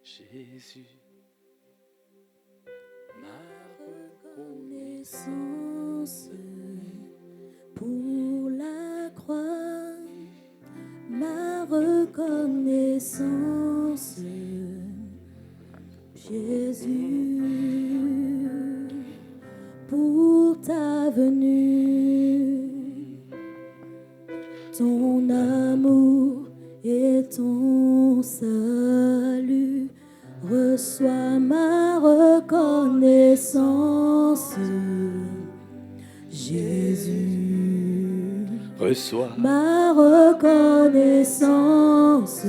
Jésus, ma reconnaissance pour la croix, ma reconnaissance, Jésus, pour ta venue, ton amour et ton salut. Reçois ma reconnaissance, Jésus. Reçois ma reconnaissance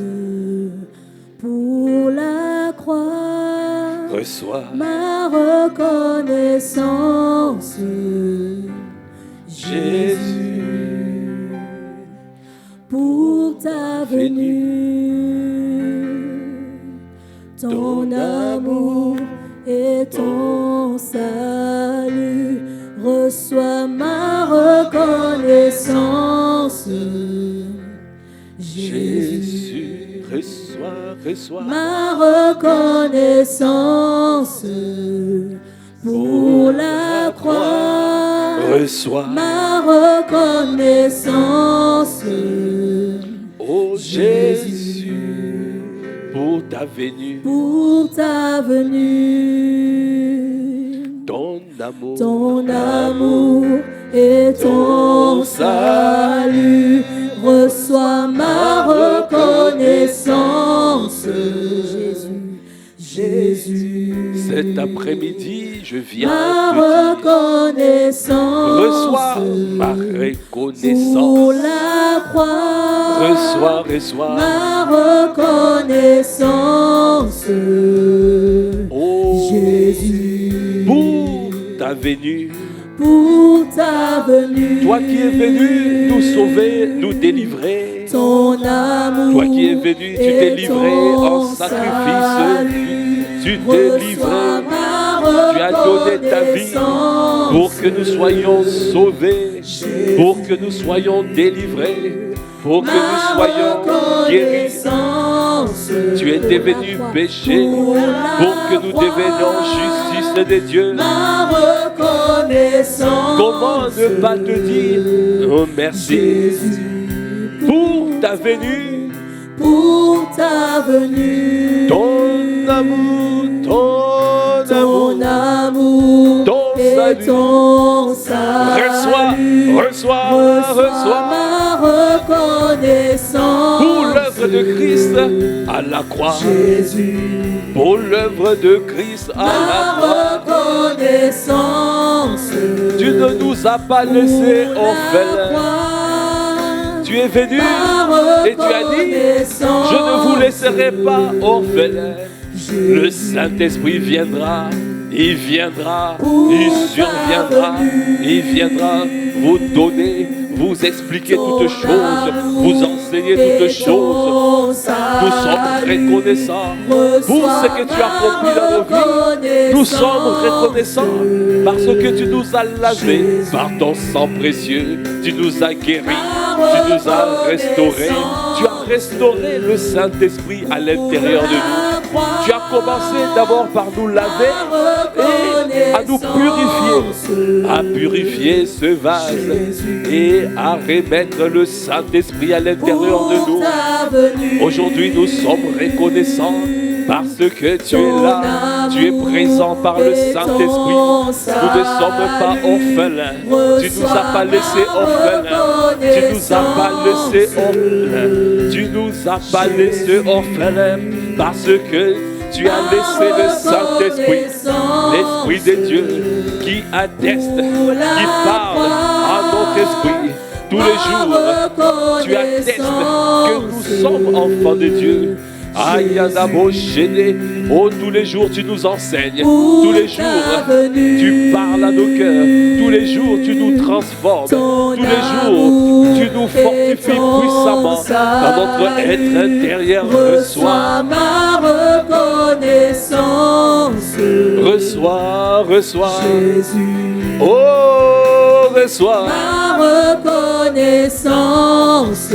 pour la croix. Reçois ma reconnaissance, Jésus, pour ta venue. Ton amour et ton salut, reçois ma reconnaissance, Jésus, reçois ma reconnaissance pour la croix, reçois ma reconnaissance, oh Jésus, pour ta venue, ton amour et ton salut, reçois ma reconnaissance, Jésus. Cet après-midi, je viens ma te dire, reconnaissance, reçois ma reconnaissance, pour la croix, reçois ma reconnaissance, oh Jésus, pour ta venue, pour ta venue, toi qui es venu nous sauver, nous délivrer, ton amour, toi qui es venu, tu t'es livré en sacrifice, tu t'es livré, tu as donné ta vie pour que nous soyons sauvés, pour que nous soyons délivrés, pour que nous soyons guéris. Tu étais venu pécher pour que nous devenions justice de Dieu. Comment ne pas te dire oh merci pour ta venue, pour ta venue, ton amour, ton amour, ton et salut. ton salut. Reçois ma reconnaissance pour l'œuvre de Christ à la croix. Jésus, Pour l'œuvre de Christ à la croix. ma reconnaissance. Tu ne nous as pas laissés pour la orphelins. croix, Tu es venu ma et tu as dit, reconnaissance. je ne vous laisserai pas orphelins. Jésus, Le Saint-Esprit viendra, il viendra, Pour il surviendra, ta venue. il viendra vous donner, vous expliquer toutes choses, vous enseigner toutes choses. Nous sommes reconnaissants pour ce que tu as accompli dans nos vies. Nous sommes reconnaissants parce que tu nous as lavés par ton sang précieux. Tu nous as guéris, tu nous as restaurés. Tu as restauré le Saint-Esprit à l'intérieur de nous. Tu as commencé d'abord par nous laver et à nous purifier ce vase et à remettre le Saint-Esprit à l'intérieur de nous. Aujourd'hui, nous sommes reconnaissants parce que tu es là, tu es présent par le Saint-Esprit. Nous ne sommes pas orphelins. Tu ne nous as pas laissés orphelins. Tu ne nous as pas laissés orphelins. Tu ne nous as pas laissés orphelins parce que tu as laissé le Saint-Esprit, l'Esprit de Dieu qui atteste, qui parle à notre esprit tous les jours. Tu attestes que nous sommes enfants de Dieu. Ayadabo Chédé, oh tous les jours tu nous enseignes, tous les jours tu parles à nos cœurs, tous les jours tu nous transformes, tous les jours tu nous fortifies puissamment dans notre être intérieur. Reçois ma reconnaissance, reçois Jésus, oh reçois ma reconnaissance.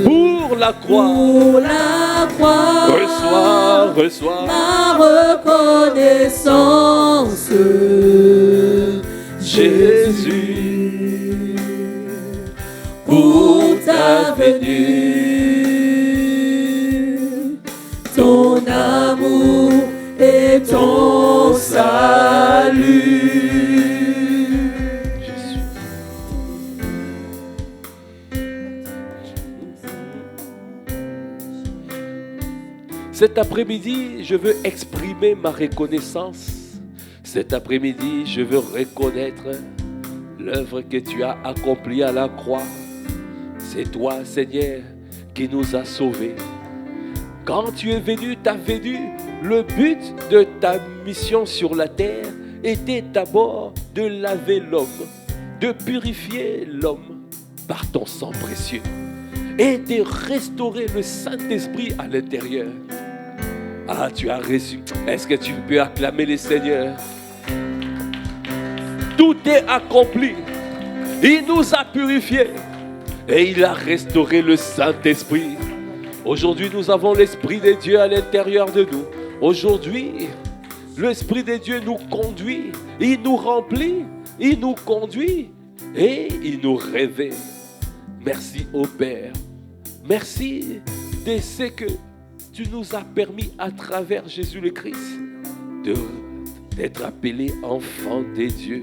pour la croix. Pour la croix, Reçois ma reconnaissance. Jésus pour ta venue, ton amour et ton salut. Cet après-midi, je veux exprimer ma reconnaissance. Cet après-midi, je veux reconnaître l'œuvre que tu as accomplie à la croix. C'est toi, Seigneur, qui nous as sauvés. Quand tu es venu, ta venue, le but de ta mission sur la terre était d'abord de laver l'homme, de purifier l'homme par ton sang précieux et de restaurer le Saint-Esprit à l'intérieur. Ah, tu as reçu. Est-ce que tu peux acclamer le Seigneur? Tout est accompli. Il nous a purifiés et il a restauré le Saint-Esprit. Aujourd'hui, nous avons l'Esprit de Dieu à l'intérieur de nous. Aujourd'hui, l'Esprit de Dieu nous conduit, il nous remplit, il nous conduit et il nous réveille. Merci au Père. Merci de ce que tu nous as permis à travers Jésus le Christ d'être appelés enfants de Dieu.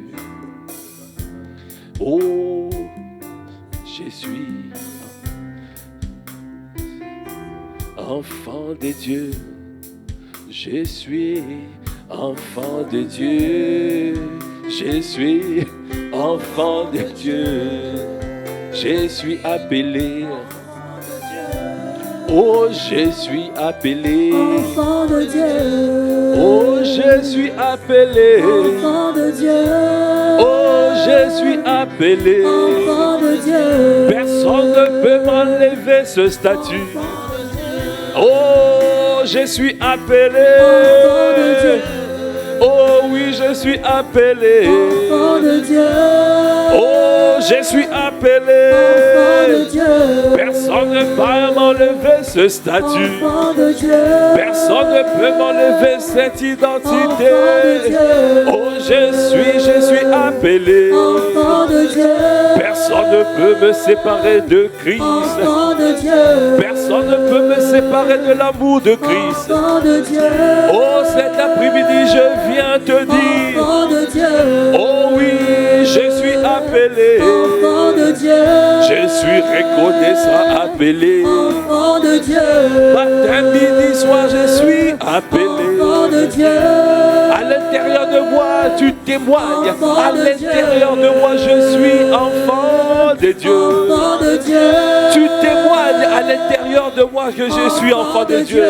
Oh, je suis enfant de Dieu. Je suis enfant de Dieu. Je suis enfant de Dieu. Je suis appelé. Oh, je suis appelé. Enfant de Dieu. Oh, je suis appelé. Enfant de Dieu. Oh, je suis appelé. Enfant de Dieu. Personne ne peut m'enlever ce statut. Oh, je suis appelé. Enfant de Dieu. Oh oui, je suis appelé. Enfant de Dieu. Oh, je suis appelé. Enfant de Dieu. Personne ne peut m'enlever ce statut. Enfant de Dieu. Personne ne peut m'enlever cette identité. Enfant de Dieu. Oh, je suis appelé. Enfant de Dieu. Personne ne peut me séparer de Christ. Enfant de Dieu. Personne ne peut me séparer de l'amour de Christ. Enfant de Dieu. Oh, cet après-midi, je viens te dire. Enfant de Dieu. Oh oui, je suis appelé. Enfant de Dieu. Je suis reconnaissant, appelé. Enfant de Dieu. Matin, midi, soir, je suis appelé. Enfant de Dieu. À l'intérieur de moi, tu témoignes. Enfant À de l'intérieur Dieu. de moi, je suis enfant de Dieu. Enfant de Dieu. Tu témoignes à l'intérieur de moi que je suis enfant de Dieu.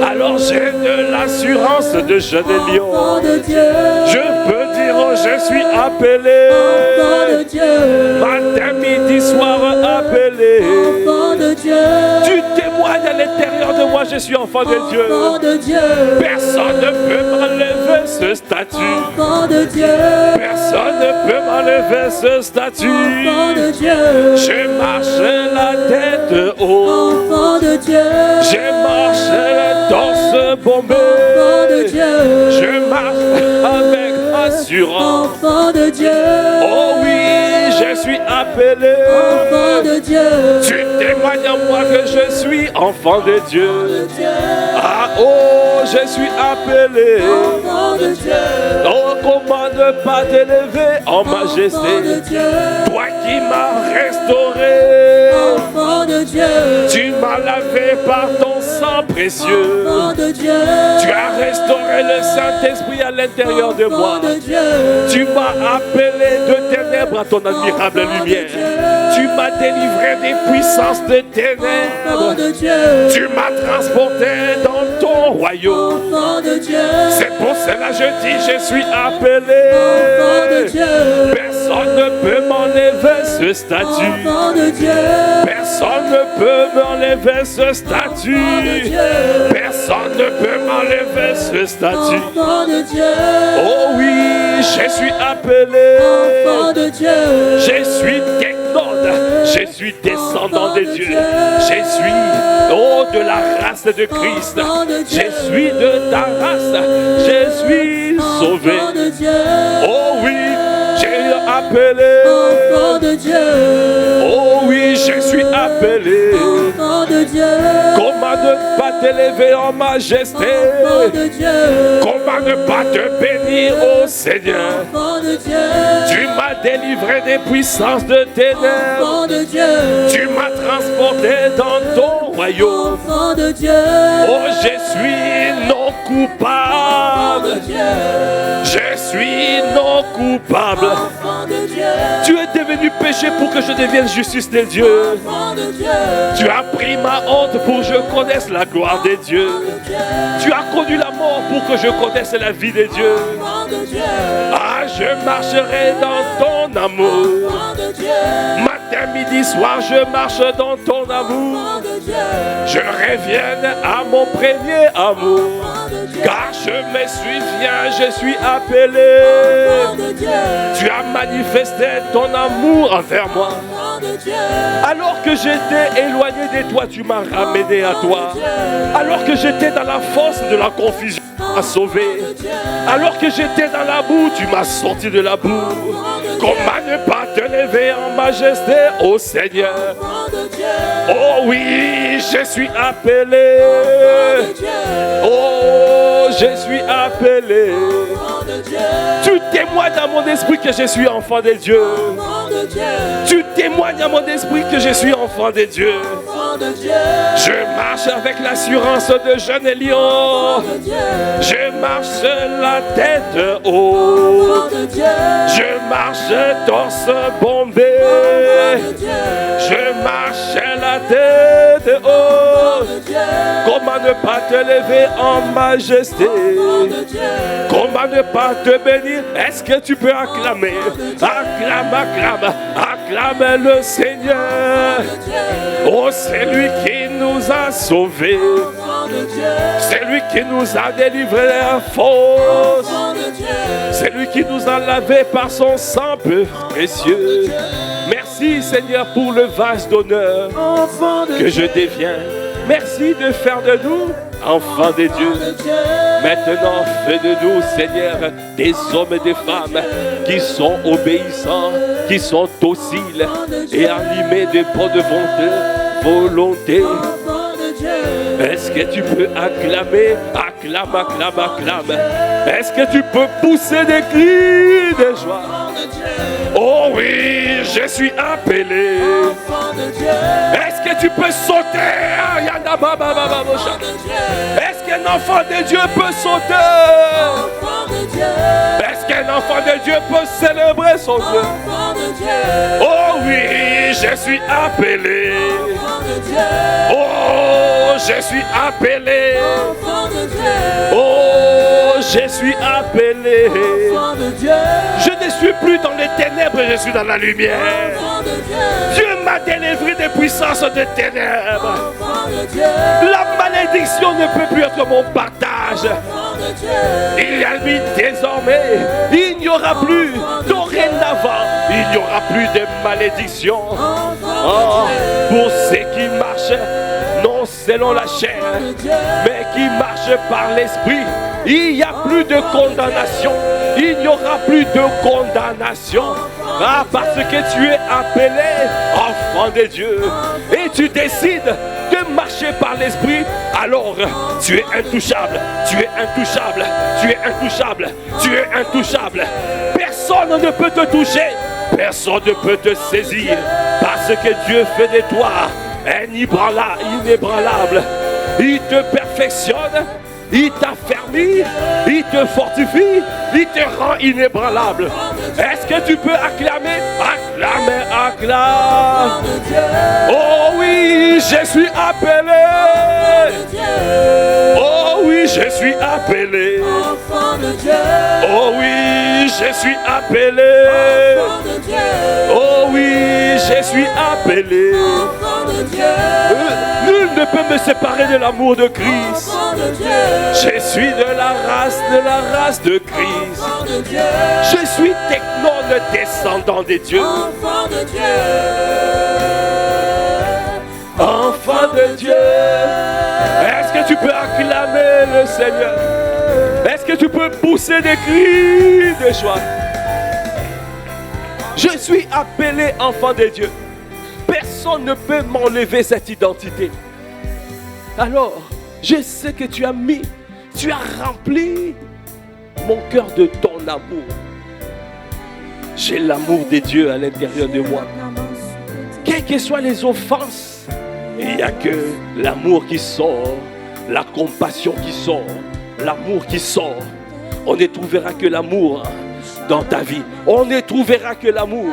Alors j'ai de l'assurance de jeune lion. Enfant de Dieu. Je peux dire, oh, je suis appelé. Enfant de Dieu. Matin, midi, soir, appelé. Enfant de Dieu. Tu témoignes à l'intérieur de moi, je suis enfant de Dieu. Enfant de Dieu. Personne ne peut m'enlever ce statut. Enfant de Dieu. Personne ne peut m'enlever ce statut. Enfant de Dieu. Je marche la tête haute. Enfant de Dieu. Je marche le torse bombé. Enfant de Dieu. Je marche avec assurance. Enfant de Dieu. Oh oui, je suis appelé. Enfant de Dieu. Tu témoignes en moi que je suis enfant de Dieu. Ah oh, je suis appelé. Enfant de Dieu. Oh, comment ne pas t'élever en majesté. Enfant de Dieu. Toi qui m'as restauré. Enfant de Dieu. Tu m'as lavé par ton sang précieux. Enfant de Dieu. Tu as restauré le Saint-Esprit à l'intérieur de moi. Enfant de Dieu. Tu m'as appelé de ténèbres à ton admirable lumière. Tu m'as délivré des puissances de Enfant ténèbres. de Dieu. Tu m'as transporté dans dans ton royaume. Enfant de Dieu. C'est pour cela que je dis, je suis appelé. Enfant de Dieu. Personne ne peut m'enlever ce statut. Enfant de Dieu. Personne ne peut m'enlever ce statut. Enfant de Dieu. Personne ne peut m'enlever ce statut. Enfant de Dieu. Oh oui, je suis appelé. Enfant de Dieu. Je suis technode. Je suis descendant de Dieu. Je suis de la race de Christ. Je suis de ta race. Je suis sauvé. Oh oui, j'ai appelé. Enfant de Dieu. Oh oui, je suis appelé. Enfant de Dieu. Comment ne pas t'élever en majesté? Enfant de Dieu. Comment ne pas te bénir, ô Seigneur? Enfant de Dieu. Tu m'as délivré des puissances de ténèbres. Enfant de Dieu. Tu m'as transporté dans ton royaume. Enfant de Dieu. Oh, je suis non Enfant de coupable. Dieu. Je suis non coupable. Enfant de Dieu. Tu es devenu péché pour que je devienne justice de Dieu. Enfant de Dieu. Tu as pris ma honte pour que je connaisse la gloire de Dieu. Tu as connu la mort pour que je connaisse la vie de Dieu. Enfant de Dieu. Ah, je marcherai dans ton amour. Enfant de Dieu. Matin, midi, soir, je marche dans ton amour. Enfant de Dieu. Je reviens à mon premier amour. Enfant de Dieu. Car je me souviens, je suis appelé. Enfant de Dieu. Tu as manifesté ton amour envers moi. Enfant de Dieu. Alors que j'étais éloigné de toi, tu m'as ramené à toi. Alors que j'étais dans la fosse de la confusion, tu m'as sauvé. Alors que j'étais dans la boue, tu m'as sorti de la boue. Comment ne pas te lever en majesté, ô Seigneur? Enfant de Dieu. Oh oui, je suis appelé. Enfant de Dieu. Oh, je suis appelé. Enfant de Dieu. Tu témoignes à mon esprit que je suis enfant de Dieu. Enfant de Dieu. Tu témoignes à mon esprit que je suis enfant de Dieu. Enfant de Dieu. Je marche avec l'assurance de jeune lion. Enfant de Dieu. Je marche la tête haute. Enfant de Dieu. Je marche torse bombé. Enfant de Dieu. Je marche la tête haute. Enfant de Dieu. Comment ne pas te lever en majesté? Enfant de Dieu. Comment ne pas te bénir? Est-ce que tu peux acclamer? Acclame, acclame, acclame le Seigneur. Oh, c'est lui qui nous a sauvés. Enfant de Dieu. C'est lui qui nous a délivrés de la fosse. Enfant de Dieu. C'est lui qui nous a lavés par son sang peu précieux. Merci Seigneur pour le vase d'honneur Enfant de que je Dieu. deviens. Merci de faire de nous enfants de Dieu. Maintenant, fais de nous, Seigneur, des hommes et des femmes qui sont obéissants, qui sont dociles et animés de bonne volonté. Enfant de Dieu. Est-ce que tu peux acclamer? Acclame, acclame, acclame. Est-ce que tu peux pousser des cris de joie? Enfant de Dieu. Oh oui, je suis appelé. Enfant de Dieu. Est-ce que tu peux sauter? Enfant de Dieu. Est-ce qu'un enfant de Dieu peut sauter? Enfant de Dieu. Est-ce qu'un enfant de Dieu peut célébrer son Dieu? Enfant de Dieu. Oh oui, je suis appelé. Enfant de Dieu. Oh, je suis appelé. Enfant de Dieu. Oh, je suis appelé. Enfant de Dieu. Je ne suis plus dans les ténèbres, je suis dans la lumière. Enfant de Dieu. Dieu m'a délivré des puissances de ténèbres. Enfant de Dieu. La malédiction ne peut plus être mon partage. Enfant de Dieu. Il y a mis désormais, il n'y aura plus, dorénavant, il n'y aura plus de malédiction. Oh, pour ceux qui marchent, non selon la chair, mais qui marchent par l'esprit, il n'y a plus de condamnation. Il n'y aura plus de condamnation. Ah, parce que tu es appelé enfant de Dieu. Et tu décides de marcher par l'esprit, alors tu es intouchable. Tu es intouchable. Tu es intouchable. Tu es intouchable. Personne ne peut te toucher. Personne ne peut te saisir. Parce que Dieu fait de toi un inébranlable. Il te perfectionne. Il t'affermit, il te fortifie, il te rend inébranlable. Est-ce que tu peux acclamer? Acclamer, acclame. Oh oui, je suis appelé. Oh appelé. Enfant de Dieu. Oh oui, je suis appelé. Enfant de Dieu. Oh oui, je suis appelé. Enfant de Dieu. Nul ne peut me séparer de l'amour de Christ. Enfant de Dieu. Je suis de la race de Christ. Enfant de Dieu. Je suis technon, le descendant des dieux. Enfant de Dieu. Enfant de Dieu. Est-ce que tu peux acclamer le Seigneur? Est-ce que tu peux pousser des cris de joie? Je suis appelé enfant de Dieu. Personne ne peut m'enlever cette identité. Alors, je sais que tu as rempli mon cœur de ton amour. J'ai l'amour de Dieu à l'intérieur de moi. Quelles que soient les offenses, il n'y a que l'amour qui sort, la compassion qui sort, l'amour qui sort. On ne trouvera que l'amour dans ta vie. On ne trouvera que l'amour.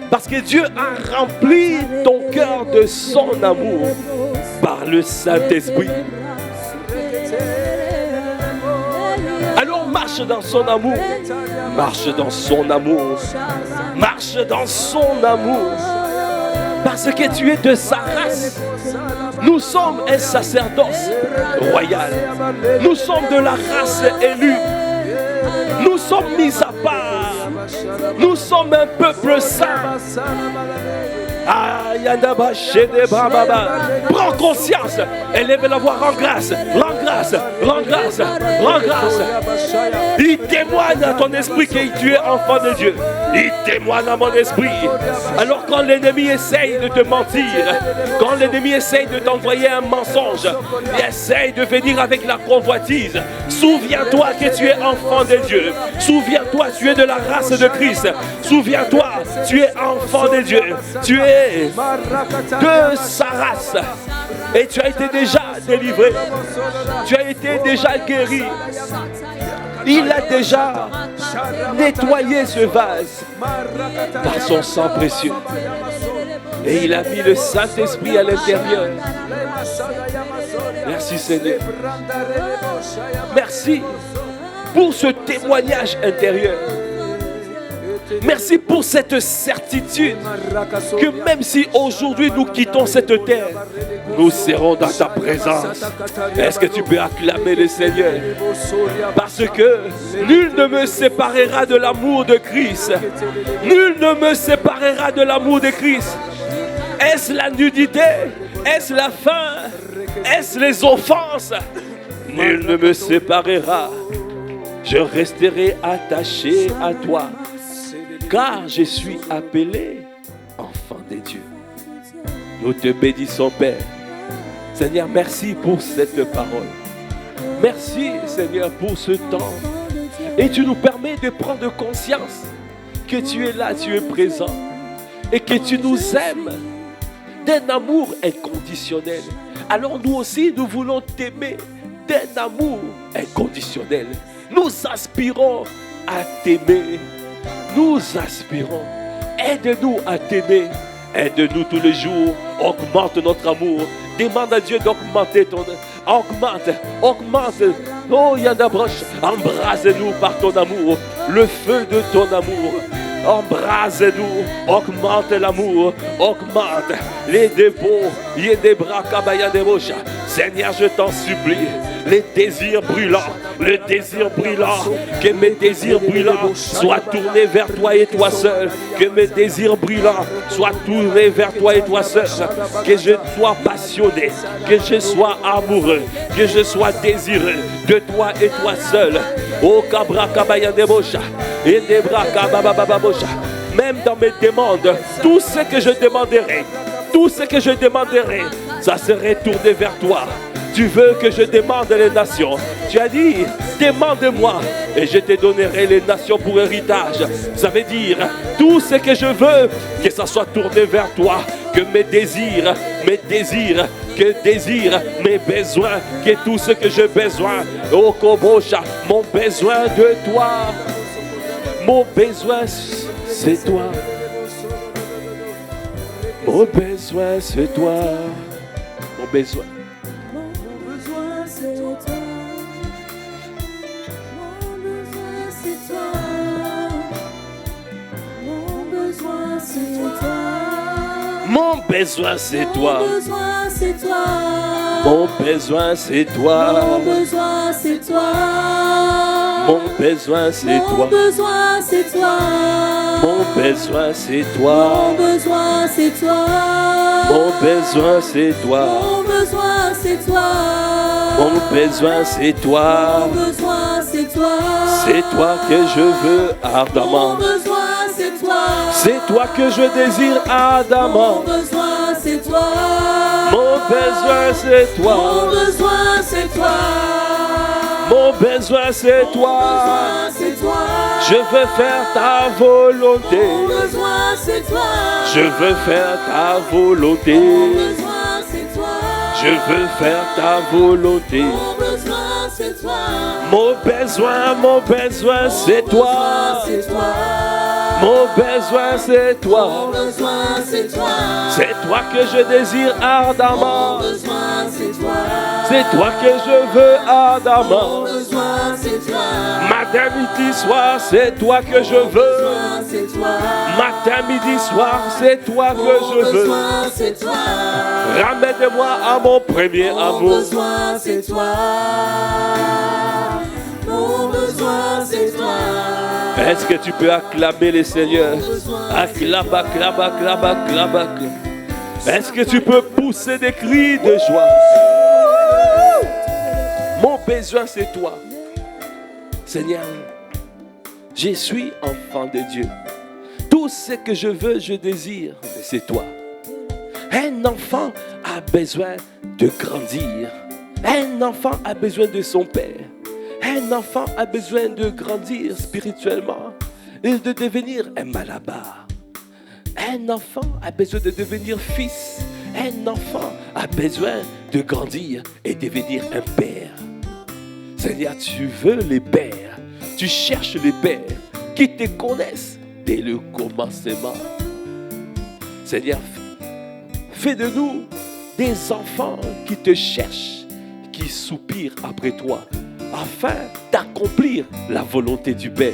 Parce que Dieu a rempli ton cœur de son amour par le Saint-Esprit. Alors marche dans son amour. Marche dans son amour. Marche dans son amour. Parce que tu es de sa race. Nous sommes un sacerdoce royal. Nous sommes de la race élue. Nous sommes mis à part. Nous sommes un peuple saint. Prends conscience. Élève la voix, rends grâce. Rends grâce. Rends grâce. Rends grâce. Il témoigne à ton esprit que tu es enfant de Dieu. Il témoigne à mon esprit. Alors quand l'ennemi essaye de te mentir, quand l'ennemi essaye de t'envoyer un mensonge, il essaye de venir avec la convoitise, souviens-toi que tu es enfant de Dieu. Souviens-toi, tu es de la race de Christ. Souviens-toi, tu es enfant de Dieu. Tu es de sa race. Et tu as été déjà délivré. Tu as été déjà guéri. Il a déjà nettoyé ce vase par son sang précieux. Et il a mis le Saint-Esprit à l'intérieur. Merci Seigneur. Merci pour ce témoignage intérieur. Merci pour cette certitude que même si aujourd'hui nous quittons cette terre, nous serons dans ta présence. Est-ce que tu peux acclamer le Seigneur? Parce que nul ne me séparera de l'amour de Christ. Nul ne me séparera de l'amour de Christ. Est-ce la nudité? Est-ce la faim? Est-ce les offenses? Nul ne me séparera. Je resterai attaché à toi. Car je suis appelé enfant de Dieu. Nous te bénissons, Père. Seigneur, merci pour cette parole. Merci, Seigneur, pour ce temps. Et tu nous permets de prendre conscience que tu es là, tu es présent. Et que tu nous aimes d'un amour inconditionnel. Alors nous aussi, nous voulons t'aimer d'un amour inconditionnel. Nous aspirons à t'aimer. Nous aspirons. Aide-nous à t'aimer. Aide-nous tous les jours. Augmente notre amour. Demande à Dieu d'augmenter ton... Augmente. Oh, Yandabroche. Embrase-nous par ton amour. Le feu de ton amour. Embrase-nous. Augmente l'amour. Augmente les dépôts. Yedebra kabaya debosha. Seigneur, je t'en supplie. Les désirs brûlants. Le désir brûlant, que mes désirs brûlants soient tournés vers toi et toi seul. Que mes désirs brûlants soient tournés vers toi et toi seul. Que je sois passionné, que je sois amoureux, que je sois désireux de toi et toi seul. Oh Kabra Kabaya Debosha, et Debra Kababababosha. Même dans mes demandes, tout ce que je demanderai, ça serait tourné vers toi. Tu veux que je demande les nations. Tu as dit, demande-moi et je te donnerai les nations pour héritage. Ça veut dire, tout ce que je veux, que ça soit tourné vers toi. Que mes désirs, mes besoins, que tout ce que j'ai besoin, oh Kobosha, mon besoin de toi. Mon besoin, c'est toi. Mon besoin, c'est toi. Mon besoin. Mon besoin c'est toi. Mon besoin c'est toi. Mon besoin c'est toi. Mon besoin c'est toi. Mon besoin c'est Mon toi. besoin c'est toi. Mon besoin c'est Mon toi. besoin c'est toi. Mon besoin c'est toi. Mon besoin c'est toi. Mon besoin c'est toi. Mon besoin c'est toi. C'est toi que je veux ardemment. Mon besoin c'est toi. C'est toi que je désire ardemment. Mon besoin c'est toi. Mon besoin c'est Mon toi. besoin c'est toi. Mon besoin c'est Mon toi. besoin c'est toi. Je veux faire ta volonté. Mon besoin c'est toi. Je veux faire ta volonté. Mon besoin c'est toi. Je veux faire ta volonté. Mon besoin c'est toi. Mon besoin c'est toi. C'est toi. Mon besoin c'est Mon toi. besoin c'est toi. C'est toi que je désire Mon ardemment. besoin c'est toi. C'est toi que je veux ardemment. Mon besoin c'est toi. Matin, midi, soir, c'est toi que je Mon veux. besoin c'est toi. Matin, midi, soir, c'est toi que Mon je veux. besoin c'est toi. Ramène-moi à mon premier Mon amour. besoin c'est toi. Mon besoin c'est toi. Est-ce que tu peux acclamer les seigneurs? Acclame, acclame, acclame, acclame, acclame. Est-ce que tu peux pousser des cris de joie? Mon besoin c'est toi. Seigneur, je suis enfant de Dieu. Tout ce que je veux, je désire, c'est toi. Un enfant a besoin de grandir. Un enfant a besoin de son père. Un enfant a besoin de grandir spirituellement et de devenir un malabar. Un enfant a besoin de devenir fils. Un enfant a besoin de grandir et devenir un père. Seigneur, tu veux les pères. Tu cherches les pères qui te connaissent dès le commencement. Seigneur, fais de nous des enfants qui te cherchent, qui soupirent après toi, afin d'accomplir la volonté du Père.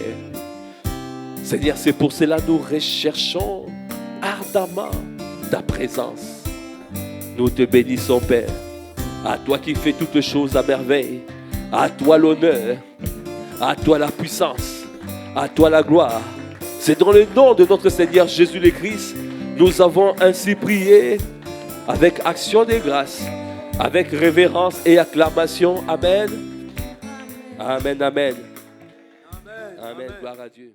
Seigneur, c'est pour cela que nous recherchons ardemment ta présence. Nous te bénissons, Père. À toi qui fais toutes choses à merveille. À toi l'honneur. À toi la puissance. À toi la gloire. C'est dans le nom de notre Seigneur Jésus le Christ, nous avons ainsi prié avec action de grâce, avec révérence et acclamation. Amen. Amen, amen. Amen, gloire à Dieu.